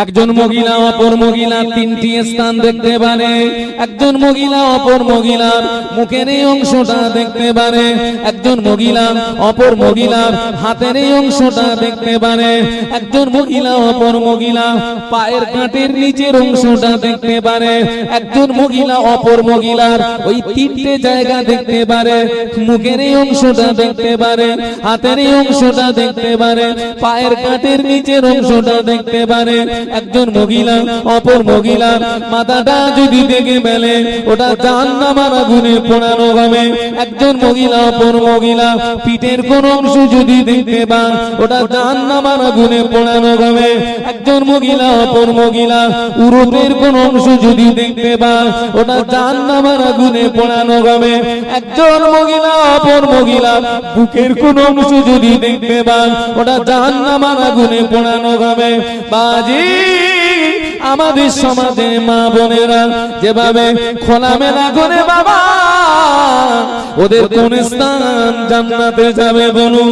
একজন মহিলা অপর মহিলা তিনটি স্থান দেখতে পারে। একজন মহিলা অপর মহিলার মুখের এই অংশটা দেখতে পারে। একজন মহিলা অপর মহিলার হাতের এই অংশটা দেখতে পারে। একজন মহিলা অপর মহিলা পায়ের কাঁটের নিচের অংশটা দেখতে পারে। একজন মহিলা অপর মহিলার ওই তিনটে জায়গা দেখতে পারে। মুখের এই অংশটা দেখতে পারে, হাতের এই অংশটা দেখতে পারে, পায়ের কাঁটের নিচের অংশটা দেখতে পারে। একজন মহিলা অপর মহিলার মাথাটা যদি দেখে ফেলে ওটা জাহান্নামের আগুনে পোড়ানো হবে। একজন মহিলা অপর মহিলা পিঠের কোন অংশ যদি দেখতে পান ওটা জাহান্নামের আগুনে পোড়ানো হবে। একজন মহিলা অপর মহিলা উরুতের কোন অংশ যদি দেখতে পান ওটা জাহান্নামের আগুনে পোড়ানো হবে। একজন মহিলা অপর মহিলা বুকের কোন অংশ যদি দেখতে পান ওটা জাহান্নামের আগুনে পোড়ানো হবে। বাজি আমাদের সমাজে মা বোনেরা যেভাবে খোলামেলা করে বাবা ওদের কোন স্থান জান্নাতে যাবে বলুন?